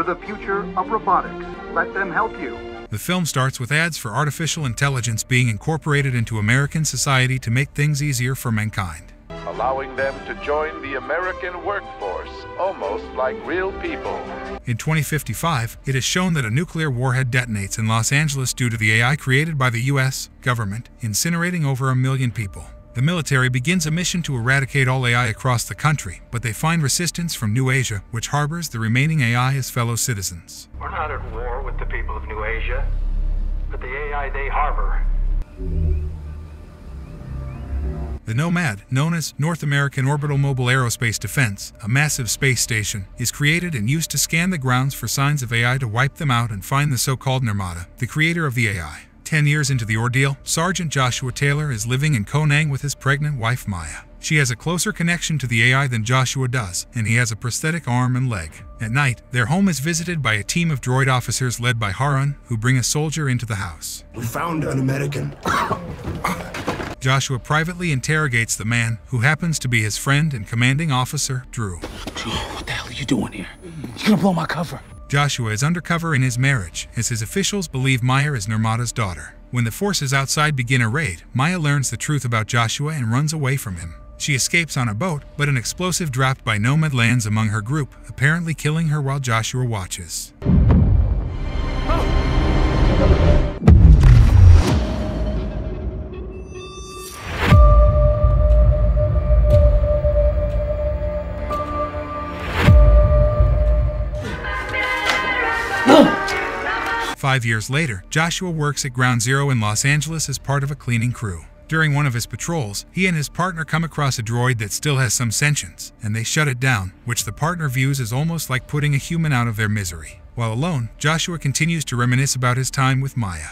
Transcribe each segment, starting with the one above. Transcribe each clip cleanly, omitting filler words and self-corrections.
the future of robotics. Let them help you. The film starts with ads for artificial intelligence being incorporated into American society to make things easier for mankind, allowing them to join the American workforce, almost like real people. In 2055, it is shown that a nuclear warhead detonates in Los Angeles due to the AI created by the U.S. government, incinerating over 1 million people. The military begins a mission to eradicate all AI across the country, but they find resistance from New Asia, which harbors the remaining AI as fellow citizens. We're not at war with the people of New Asia, but the AI they harbor. The Nomad, known as North American Orbital Mobile Aerospace Defense, a massive space station, is created and used to scan the grounds for signs of AI to wipe them out and find the so-called Nirmata, the creator of the AI. 10 years into the ordeal, Sergeant Joshua Taylor is living in Konang with his pregnant wife Maya. She has a closer connection to the AI than Joshua does, and he has a prosthetic arm and leg. At night, their home is visited by a team of droid officers led by Harun, who bring a soldier into the house. We found an American. Joshua privately interrogates the man, who happens to be his friend and commanding officer, Drew. Drew, what the hell are you doing here? You're gonna blow my cover. Joshua is undercover in his marriage, as his officials believe Maya is Nirmata's daughter. When the forces outside begin a raid, Maya learns the truth about Joshua and runs away from him. She escapes on a boat, but an explosive dropped by Nomad lands among her group, apparently killing her while Joshua watches. 5 years later, Joshua works at Ground Zero in Los Angeles as part of a cleaning crew. During one of his patrols, he and his partner come across a droid that still has some sentience, and they shut it down, which the partner views as almost like putting a human out of their misery. While alone, Joshua continues to reminisce about his time with Maya.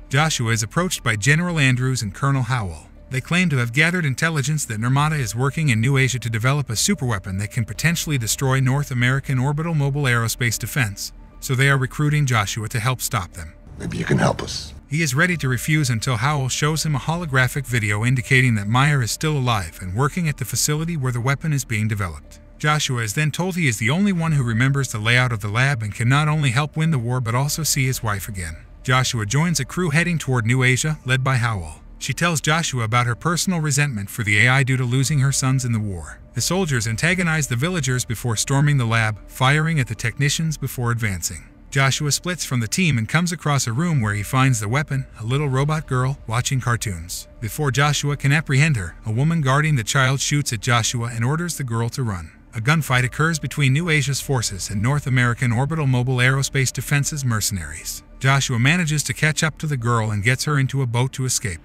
Joshua is approached by General Andrews and Colonel Howell. They claim to have gathered intelligence that Nirmata is working in New Asia to develop a superweapon that can potentially destroy North American Orbital Mobile Aerospace Defense, so they are recruiting Joshua to help stop them. Maybe you can help us. He is ready to refuse until Howell shows him a holographic video indicating that Maya is still alive and working at the facility where the weapon is being developed. Joshua is then told he is the only one who remembers the layout of the lab and can not only help win the war but also see his wife again. Joshua joins a crew heading toward New Asia, led by Howell. She tells Joshua about her personal resentment for the AI due to losing her sons in the war. The soldiers antagonize the villagers before storming the lab, firing at the technicians before advancing. Joshua splits from the team and comes across a room where he finds the weapon, a little robot girl, watching cartoons. Before Joshua can apprehend her, a woman guarding the child shoots at Joshua and orders the girl to run. A gunfight occurs between New Asia's forces and North American Orbital Mobile Aerospace Defense's mercenaries. Joshua manages to catch up to the girl and gets her into a boat to escape.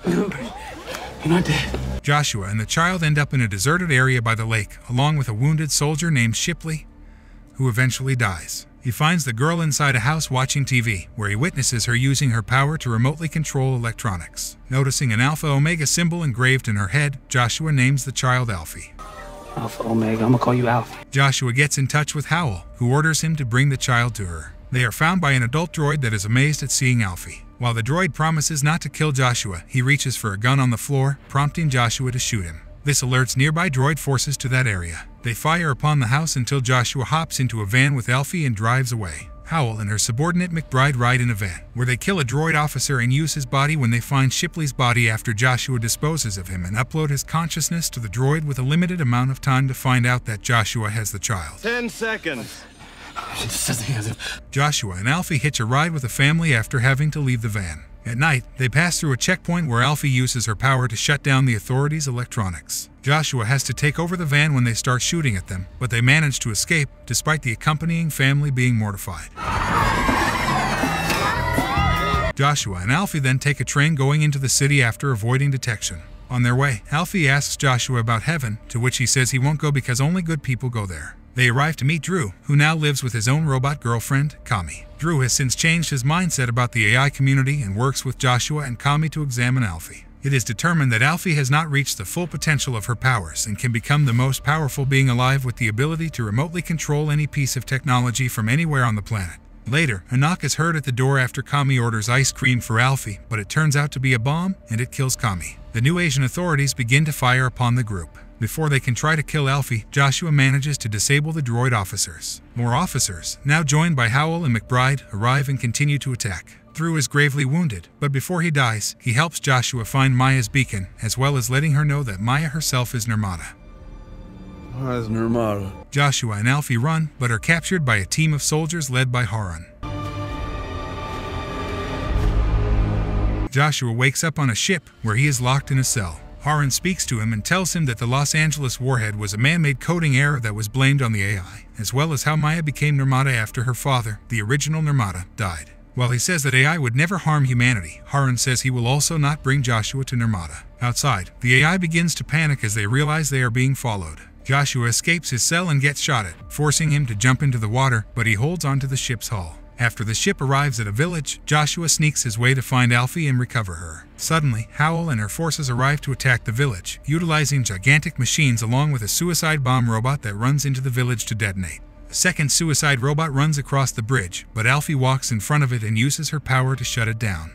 You're not dead. Joshua and the child end up in a deserted area by the lake, along with a wounded soldier named Shipley, who eventually dies. He finds the girl inside a house watching TV, where he witnesses her using her power to remotely control electronics. Noticing an Alpha Omega symbol engraved in her head, Joshua names the child Alfie. Alpha Omega, I'm gonna call you Alfie. Joshua gets in touch with Howell, who orders him to bring the child to her. They are found by an adult droid that is amazed at seeing Alfie. While the droid promises not to kill Joshua, he reaches for a gun on the floor, prompting Joshua to shoot him. This alerts nearby droid forces to that area. They fire upon the house until Joshua hops into a van with Alfie and drives away. Howell and her subordinate McBride ride in a van, where they kill a droid officer and use his body when they find Shipley's body after Joshua disposes of him and upload his consciousness to the droid with a limited amount of time to find out that Joshua has the child. 10 seconds. Joshua and Alfie hitch a ride with a family after having to leave the van. At night, they pass through a checkpoint where Alfie uses her power to shut down the authorities' electronics. Joshua has to take over the van when they start shooting at them, but they manage to escape, despite the accompanying family being mortified. Joshua and Alfie then take a train going into the city after avoiding detection. On their way, Alfie asks Joshua about heaven, to which he says he won't go because only good people go there. They arrive to meet Drew, who now lives with his own robot girlfriend, Kami. Drew has since changed his mindset about the AI community and works with Joshua and Kami to examine Alfie. It is determined that Alfie has not reached the full potential of her powers and can become the most powerful being alive with the ability to remotely control any piece of technology from anywhere on the planet. Later, a knock is heard at the door after Kami orders ice cream for Alfie, but it turns out to be a bomb, and it kills Kami. The New Asian authorities begin to fire upon the group. Before they can try to kill Alfie, Joshua manages to disable the droid officers. More officers, now joined by Howell and McBride, arrive and continue to attack. Drew is gravely wounded, but before he dies, he helps Joshua find Maya's beacon, as well as letting her know that Maya herself is Nirmata. Where's Nirmata? Joshua and Alfie run, but are captured by a team of soldiers led by Harun. Joshua wakes up on a ship, where he is locked in a cell. Harun speaks to him and tells him that the Los Angeles warhead was a man-made coding error that was blamed on the AI, as well as how Maya became Nirmata after her father, the original Nirmata, died. While he says that AI would never harm humanity, Harun says he will also not bring Joshua to Nirmata. Outside, the AI begins to panic as they realize they are being followed. Joshua escapes his cell and gets shot at, forcing him to jump into the water, but he holds onto the ship's hull. After the ship arrives at a village, Joshua sneaks his way to find Alfie and recover her. Suddenly, Howell and her forces arrive to attack the village, utilizing gigantic machines along with a suicide bomb robot that runs into the village to detonate. A second suicide robot runs across the bridge, but Alfie walks in front of it and uses her power to shut it down.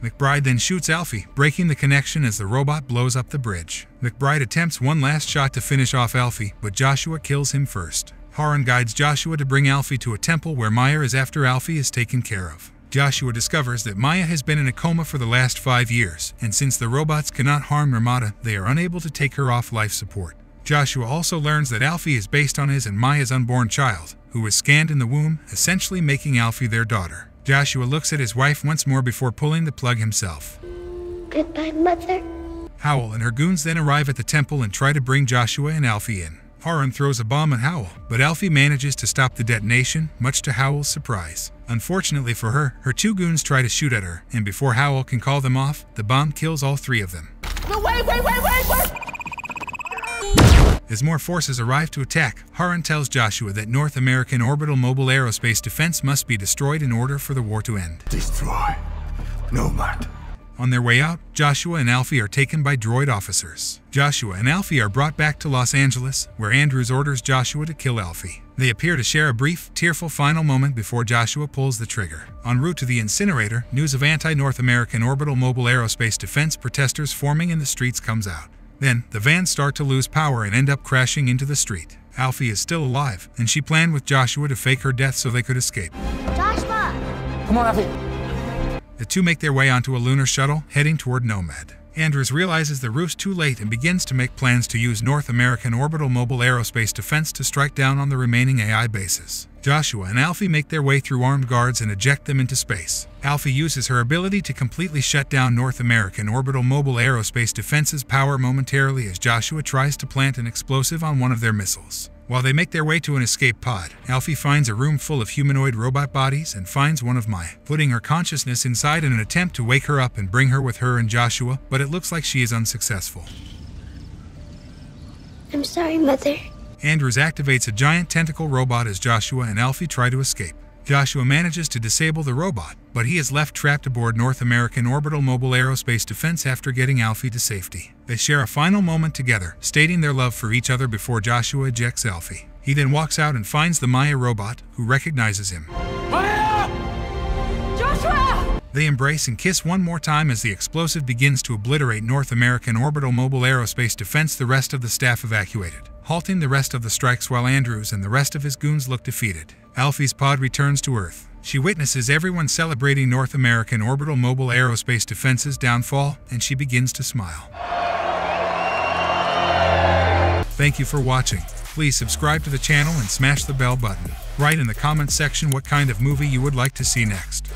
McBride then shoots Alfie, breaking the connection as the robot blows up the bridge. McBride attempts one last shot to finish off Alfie, but Joshua kills him first. Harun guides Joshua to bring Alfie to a temple where Maya is after Alfie is taken care of. Joshua discovers that Maya has been in a coma for the last 5 years, and since the robots cannot harm Nirmata, they are unable to take her off life support. Joshua also learns that Alfie is based on his and Maya's unborn child, who was scanned in the womb, essentially making Alfie their daughter. Joshua looks at his wife once more before pulling the plug himself. Goodbye, Mother. Howell and her goons then arrive at the temple and try to bring Joshua and Alfie in. Harun throws a bomb at Howell, but Alfie manages to stop the detonation, much to Howell's surprise. Unfortunately for her, her two goons try to shoot at her, and before Howell can call them off, the bomb kills all three of them. No, wait! As more forces arrive to attack, Harun tells Joshua that North American Orbital Mobile Aerospace Defense must be destroyed in order for the war to end. Destroy. Nomad. On their way out, Joshua and Alfie are taken by droid officers. Joshua and Alfie are brought back to Los Angeles, where Andrews orders Joshua to kill Alfie. They appear to share a brief, tearful final moment before Joshua pulls the trigger. En route to the incinerator, news of anti-North American Orbital Mobile Aerospace Defense protesters forming in the streets comes out. Then, the vans start to lose power and end up crashing into the street. Alfie is still alive, and she planned with Joshua to fake her death so they could escape. Joshua! Come on, Alfie. The two make their way onto a lunar shuttle, heading toward Nomad. Andrews realizes the roof's too late and begins to make plans to use North American Orbital Mobile Aerospace Defense to strike down on the remaining AI bases. Joshua and Alfie make their way through armed guards and eject them into space. Alfie uses her ability to completely shut down North American Orbital Mobile Aerospace Defense's power momentarily as Joshua tries to plant an explosive on one of their missiles. While they make their way to an escape pod, Alfie finds a room full of humanoid robot bodies and finds one of Maya, putting her consciousness inside in an attempt to wake her up and bring her with her and Joshua, but it looks like she is unsuccessful. I'm sorry, Mother. Andrews activates a giant tentacle robot as Joshua and Alfie try to escape. Joshua manages to disable the robot, but he is left trapped aboard North American Orbital Mobile Aerospace Defense after getting Alfie to safety. They share a final moment together, stating their love for each other before Joshua ejects Alfie. He then walks out and finds the Maya robot, who recognizes him. Maya! Joshua! They embrace and kiss one more time as the explosive begins to obliterate North American Orbital Mobile Aerospace Defense. The rest of the staff evacuated, halting the rest of the strikes while Andrews and the rest of his goons look defeated. Alfie's pod returns to Earth. She witnesses everyone celebrating North American Orbital Mobile Aerospace Defense's downfall, and she begins to smile. Thank you for watching. Please subscribe to the channel and smash the bell button. Write in the comments section what kind of movie you would like to see next.